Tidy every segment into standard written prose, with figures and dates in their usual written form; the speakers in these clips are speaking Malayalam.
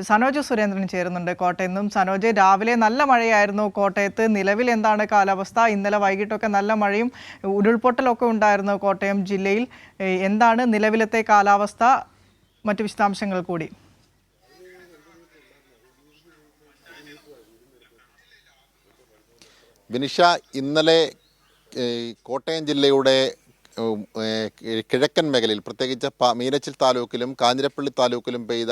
സനോജ് സുരേന്ദ്രൻ ചേരുന്നുണ്ട് കോട്ടയത്ത് നിന്നും. സനോജ്, രാവിലെ നല്ല മഴയായിരുന്നു കോട്ടയത്ത്. നിലവിൽ എന്താണ് കാലാവസ്ഥ? ഇന്നലെ വൈകിട്ടൊക്കെ നല്ല മഴയും ഉരുൾപൊട്ടലൊക്കെ ഉണ്ടായിരുന്നു കോട്ടയം ജില്ലയിൽ. എന്താണ് നിലവിലത്തെ കാലാവസ്ഥ? മറ്റു വിശദാംശങ്ങൾ കൂടി. വിനിഷ, ഇന്നലെ കോട്ടയം ജില്ലയുടെ കിഴക്കൻ മേഖലയിൽ, പ്രത്യേകിച്ച് മീനച്ചിൽ താലൂക്കിലും കാഞ്ഞിരപ്പള്ളി താലൂക്കിലും പെയ്ത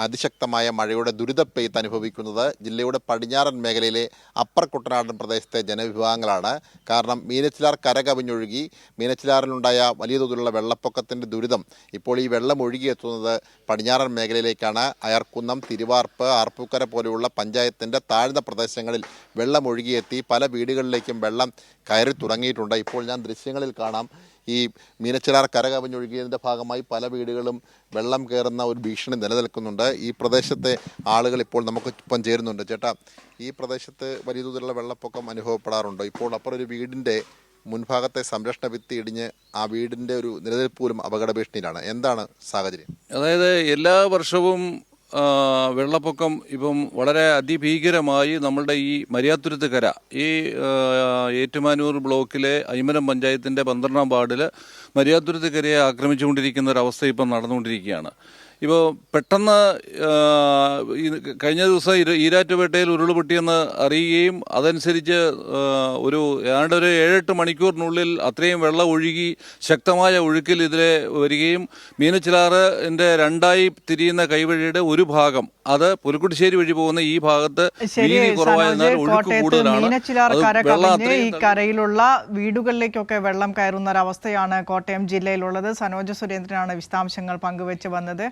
അതിശക്തമായ മഴയുടെ ദുരിതപ്പെയ്ത്ത് അനുഭവിക്കുന്നത് ജില്ലയുടെ പടിഞ്ഞാറൻ മേഖലയിലെ അപ്പർ കുട്ടനാടൻ പ്രദേശത്തെ ജനവിഭാഗങ്ങളാണ്. കാരണം മീനച്ചിലാർ കരകവിഞ്ഞൊഴുകി മീനച്ചിലാറിലുണ്ടായ വലിയ തോതിലുള്ള വെള്ളപ്പൊക്കത്തിൻ്റെ ദുരിതം ഇപ്പോൾ ഈ വെള്ളം ഒഴുകിയെത്തുന്നത് പടിഞ്ഞാറൻ മേഖലയിലേക്കാണ്. അയർക്കുന്നം, തിരുവാർപ്പ്, ആർപ്പൂക്കര പോലെയുള്ള പഞ്ചായത്തിൻ്റെ താഴ്ന്ന പ്രദേശങ്ങളിൽ വെള്ളം ഒഴുകിയെത്തി പല വീടുകളിലേക്കും വെള്ളം കയറി തുടങ്ങിയിട്ടുണ്ട്. ഇപ്പോൾ ഞാൻ ദൃശ്യങ്ങളിൽ കാണാം, ഈ മീനച്ചിലാർ കരകവിഞ്ഞൊഴുകിയതിൻ്റെ ഭാഗമായി പല വീടുകളും വെള്ളം കയറുന്ന ഒരു ഭീഷണി നിലനിൽക്കുന്നുണ്ട്. ഈ പ്രദേശത്തെ ആളുകൾ ഇപ്പോൾ നമുക്കിപ്പം ചേരുന്നുണ്ട്. ചേട്ടാ, ഈ പ്രദേശത്ത് വലിയ തോതിലുള്ള വെള്ളപ്പൊക്കം അനുഭവപ്പെടാറുണ്ടോ? ഇപ്പോൾ അപ്പുറം ഒരു വീടിൻ്റെ മുൻഭാഗത്തെ സംരക്ഷണ ഭിത്തി ഇടിഞ്ഞ് ആ വീടിൻ്റെ ഒരു നിലനിൽപ്പ് പോലും അപകട ഭീഷണിയിലാണ്. എന്താണ് സാഹചര്യം? അതായത് എല്ലാ വർഷവും വെള്ളപ്പൊക്കം ഇപ്പം വളരെ അതിഭീകരമായി നമ്മളുടെ ഈ മരിയാത്തുരുത്ത് കര, ഈ ഏറ്റുമാനൂർ ബ്ലോക്കിലെ അയ്മനം പഞ്ചായത്തിൻ്റെ 12-ാം വാർഡിൽ മരിയാത്തുരുത്ത് കരയെ ആക്രമിച്ചുകൊണ്ടിരിക്കുന്ന ഒരവസ്ഥ ഇപ്പം നടന്നുകൊണ്ടിരിക്കുകയാണ്. ഇപ്പോൾ പെട്ടെന്ന് കഴിഞ്ഞ ദിവസം ഈരാറ്റുപേട്ടയിൽ ഉരുൾപൊട്ടിയെന്ന് അറിയുകയും അതനുസരിച്ച് ഒരു 7-8 മണിക്കൂറിനുള്ളിൽ അത്രയും വെള്ളം ഒഴുകി ശക്തമായ ഒഴുക്കിൽ ഇതിലെ വരികയും മീനച്ചിലാറിൻ്റെ രണ്ടായി തിരിയുന്ന കൈവഴിയുടെ ഒരു ഭാഗം, അത് പുലിക്കുട്ടിശ്ശേരി വഴി പോകുന്ന ഈ ഭാഗത്ത് വീതി കുറവായതിനാൽ ഒഴുക്ക് കൂടുതലാണ്. ഈ കരയിലുള്ള വീടുകളിലേക്കൊക്കെ വെള്ളം കയറുന്ന ഒരവസ്ഥയാണ് കോട്ടയം ജില്ലയിലുള്ളത്. സനോജ് സുരേന്ദ്രനാണ് വിശദാംശങ്ങൾ പങ്കുവെച്ച് വന്നത്.